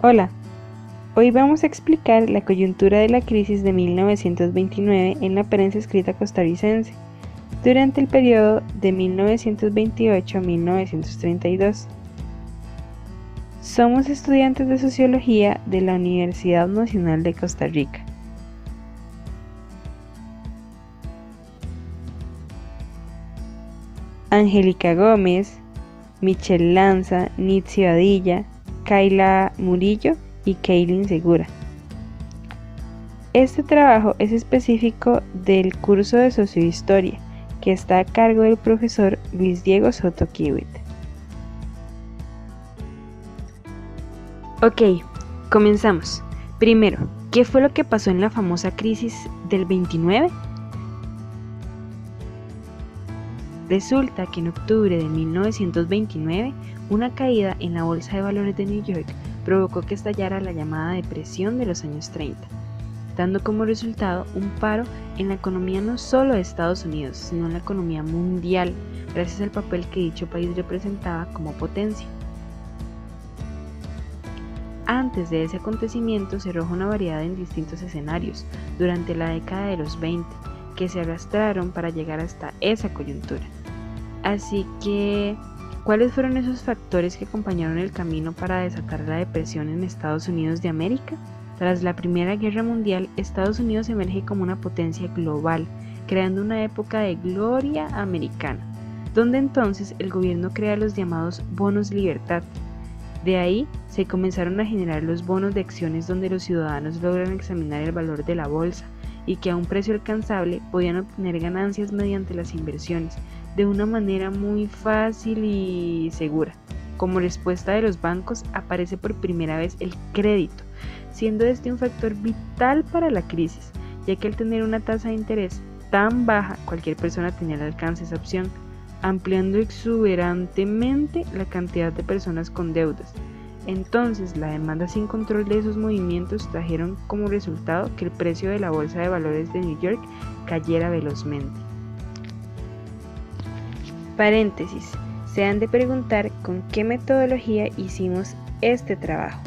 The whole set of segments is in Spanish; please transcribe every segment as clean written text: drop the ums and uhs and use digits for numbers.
Hola, hoy vamos a explicar la coyuntura de la crisis de 1929 en la prensa escrita costarricense, durante el periodo de 1928 a 1932. Somos estudiantes de Sociología de la Universidad Nacional de Costa Rica. Angélica Gómez, Michelle Lanza, Nitsi Badilla, Kayla Murillo y Kaylin Segura. Este trabajo es específico del curso de Sociohistoria, que está a cargo del profesor Luis Diego Soto Kiewit. Ok, comenzamos. Primero, ¿qué fue lo que pasó en la famosa crisis del 29? Resulta que en octubre de 1929, una caída en la Bolsa de Valores de New York provocó que estallara la llamada depresión de los años 30, dando como resultado un paro en la economía no solo de Estados Unidos, sino en la economía mundial, gracias al papel que dicho país representaba como potencia. Antes de ese acontecimiento se arroja una variedad en distintos escenarios durante la década de los 20, que se arrastraron para llegar hasta esa coyuntura. Así que, ¿cuáles fueron esos factores que acompañaron el camino para desatar la depresión en Estados Unidos de América? Tras la Primera Guerra Mundial, Estados Unidos emerge como una potencia global, creando una época de gloria americana, donde entonces el gobierno crea los llamados bonos libertad. De ahí se comenzaron a generar los bonos de acciones donde los ciudadanos logran examinar el valor de la bolsa y que a un precio alcanzable podían obtener ganancias mediante las inversiones de una manera muy fácil y segura. Como respuesta de los bancos aparece por primera vez el crédito, siendo este un factor vital para la crisis, ya que al tener una tasa de interés tan baja, cualquier persona tenía al alcance esa opción, ampliando exuberantemente la cantidad de personas con deudas. Entonces, la demanda sin control de esos movimientos trajeron como resultado que el precio de la Bolsa de Valores de New York cayera velozmente. Paréntesis, se han de preguntar con qué metodología hicimos este trabajo.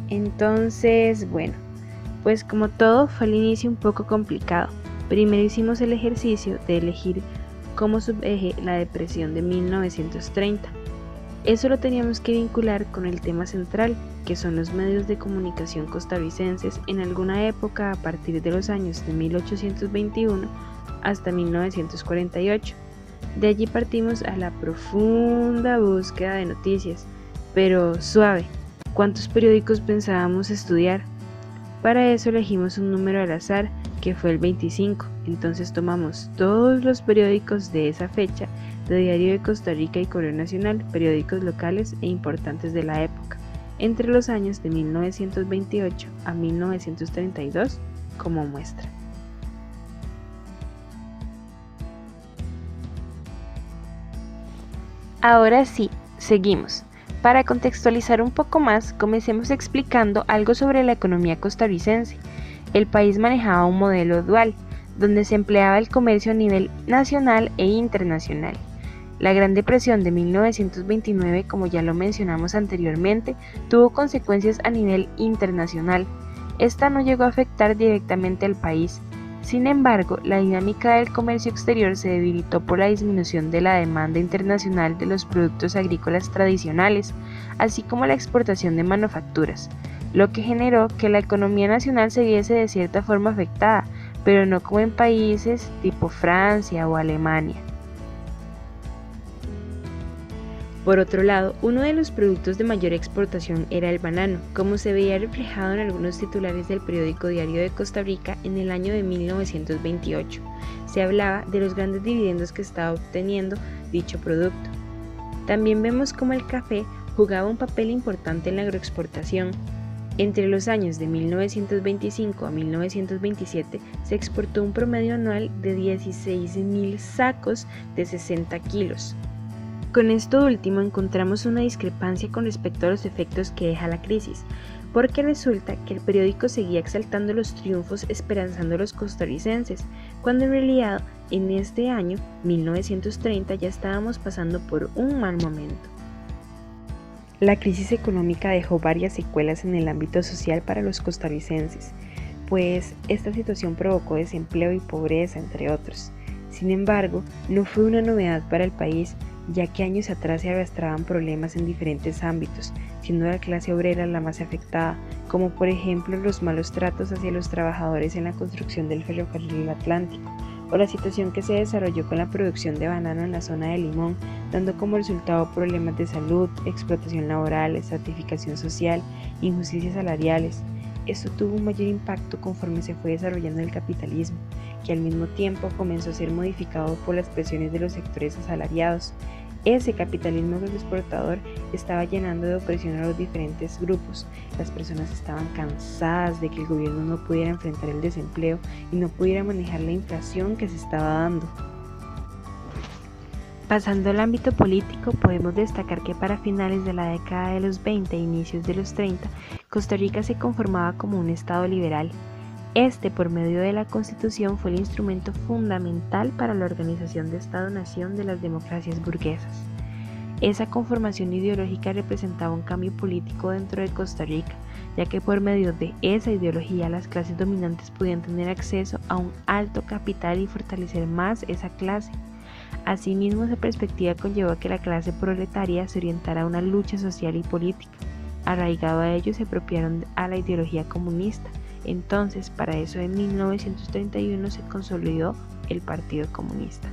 Entonces, bueno, pues como todo fue al inicio un poco complicado. Primero hicimos el ejercicio de elegir como subeje la depresión de 1930. Eso lo teníamos que vincular con el tema central, que son los medios de comunicación costarricenses en alguna época a partir de los años de 1821 hasta 1948. De allí partimos a la profunda búsqueda de noticias, pero suave, ¿cuántos periódicos pensábamos estudiar? Para eso elegimos un número al azar, que fue el 25, entonces tomamos todos los periódicos de esa fecha, de Diario de Costa Rica y Correo Nacional, periódicos locales e importantes de la época, entre los años de 1928 a 1932 como muestra. Ahora sí, seguimos. Para contextualizar un poco más, comencemos explicando algo sobre la economía costarricense. El país manejaba un modelo dual, donde se empleaba el comercio a nivel nacional e internacional. La Gran Depresión de 1929, como ya lo mencionamos anteriormente, tuvo consecuencias a nivel internacional. Esta no llegó a afectar directamente al país. Sin embargo, la dinámica del comercio exterior se debilitó por la disminución de la demanda internacional de los productos agrícolas tradicionales, así como la exportación de manufacturas, lo que generó que la economía nacional se viese de cierta forma afectada, pero no como en países tipo Francia o Alemania. Por otro lado, uno de los productos de mayor exportación era el banano, como se veía reflejado en algunos titulares del periódico Diario de Costa Rica en el año de 1928. Se hablaba de los grandes dividendos que estaba obteniendo dicho producto. También vemos cómo el café jugaba un papel importante en la agroexportación. Entre los años de 1925 a 1927 se exportó un promedio anual de 16.000 sacos de 60 kilos. Con esto último encontramos una discrepancia con respecto a los efectos que deja la crisis, porque resulta que el periódico seguía exaltando los triunfos esperanzando a los costarricenses, cuando en realidad en este año, 1930, ya estábamos pasando por un mal momento. La crisis económica dejó varias secuelas en el ámbito social para los costarricenses, pues esta situación provocó desempleo y pobreza, entre otros. Sin embargo, no fue una novedad para el país, ya que años atrás se arrastraban problemas en diferentes ámbitos, siendo la clase obrera la más afectada, como por ejemplo los malos tratos hacia los trabajadores en la construcción del ferrocarril Atlántico, o la situación que se desarrolló con la producción de banano en la zona de Limón, dando como resultado problemas de salud, explotación laboral, estratificación social, injusticias salariales. Esto tuvo un mayor impacto conforme se fue desarrollando el capitalismo, que al mismo tiempo comenzó a ser modificado por las presiones de los sectores asalariados. Ese capitalismo exportador estaba llenando de opresión a los diferentes grupos. Las personas estaban cansadas de que el gobierno no pudiera enfrentar el desempleo y no pudiera manejar la inflación que se estaba dando. Pasando al ámbito político, podemos destacar que para finales de la década de los 20 e inicios de los 30, Costa Rica se conformaba como un estado liberal. Este, por medio de la Constitución, fue el instrumento fundamental para la organización de Estado-nación de las democracias burguesas. Esa conformación ideológica representaba un cambio político dentro de Costa Rica, ya que por medio de esa ideología las clases dominantes podían tener acceso a un alto capital y fortalecer más esa clase. Asimismo, esa perspectiva conllevó a que la clase proletaria se orientara a una lucha social y política. Arraigado a ello, se apropiaron a la ideología comunista. Entonces, para eso en 1931 se consolidó el Partido Comunista.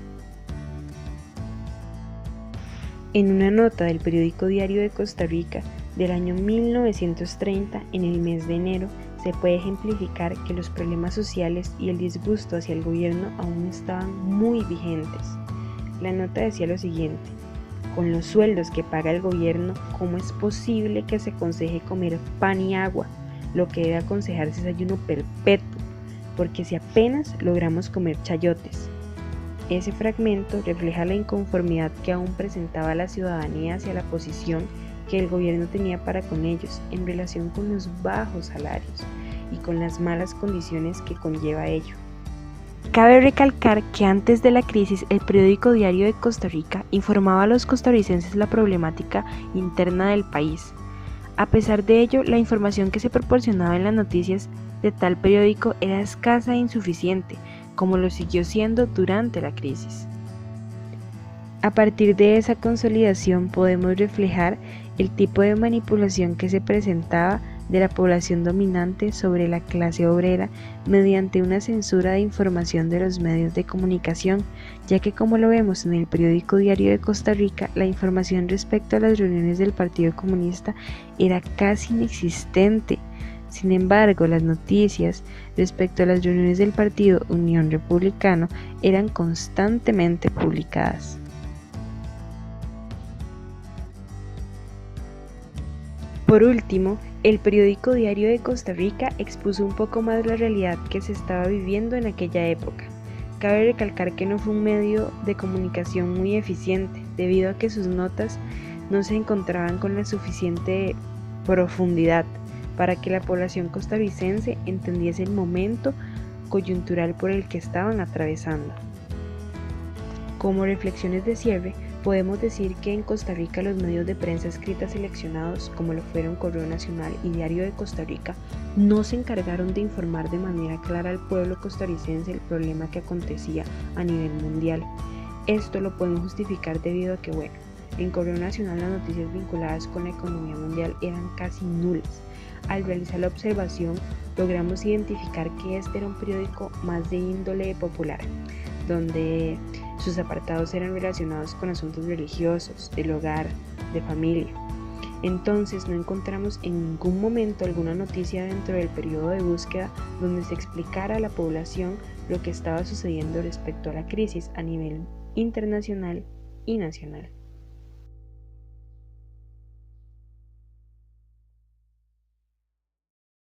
En una nota del periódico Diario de Costa Rica del año 1930, en el mes de enero, se puede ejemplificar que los problemas sociales y el disgusto hacia el gobierno aún estaban muy vigentes. La nota decía lo siguiente: con los sueldos que paga el gobierno, ¿cómo es posible que se aconseje comer pan y agua? Lo que debe aconsejarse es ayuno perpetuo, porque si apenas logramos comer chayotes. Ese fragmento refleja la inconformidad que aún presentaba la ciudadanía hacia la posición que el gobierno tenía para con ellos en relación con los bajos salarios y con las malas condiciones que conlleva ello. Cabe recalcar que antes de la crisis el periódico Diario de Costa Rica informaba a los costarricenses la problemática interna del país. A pesar de ello, la información que se proporcionaba en las noticias de tal periódico era escasa e insuficiente, como lo siguió siendo durante la crisis. A partir de esa consolidación podemos reflejar el tipo de manipulación que se presentaba de la población dominante sobre la clase obrera mediante una censura de información de los medios de comunicación, ya que como lo vemos en el periódico Diario de Costa Rica, la información respecto a las reuniones del Partido Comunista era casi inexistente. Sin embargo, las noticias respecto a las reuniones del Partido Unión Republicano eran constantemente publicadas. Por último, el periódico Diario de Costa Rica expuso un poco más la realidad que se estaba viviendo en aquella época. Cabe recalcar que no fue un medio de comunicación muy eficiente, debido a que sus notas no se encontraban con la suficiente profundidad para que la población costarricense entendiese el momento coyuntural por el que estaban atravesando. Como reflexiones de cierre, podemos decir que en Costa Rica los medios de prensa escrita seleccionados, como lo fueron Correo Nacional y Diario de Costa Rica, no se encargaron de informar de manera clara al pueblo costarricense el problema que acontecía a nivel mundial. Esto lo podemos justificar debido a que, en Correo Nacional las noticias vinculadas con la economía mundial eran casi nulas. Al realizar la observación, logramos identificar que este era un periódico más de índole popular, donde sus apartados eran relacionados con asuntos religiosos, del hogar, de familia. Entonces no encontramos en ningún momento alguna noticia dentro del periodo de búsqueda donde se explicara a la población lo que estaba sucediendo respecto a la crisis a nivel internacional y nacional.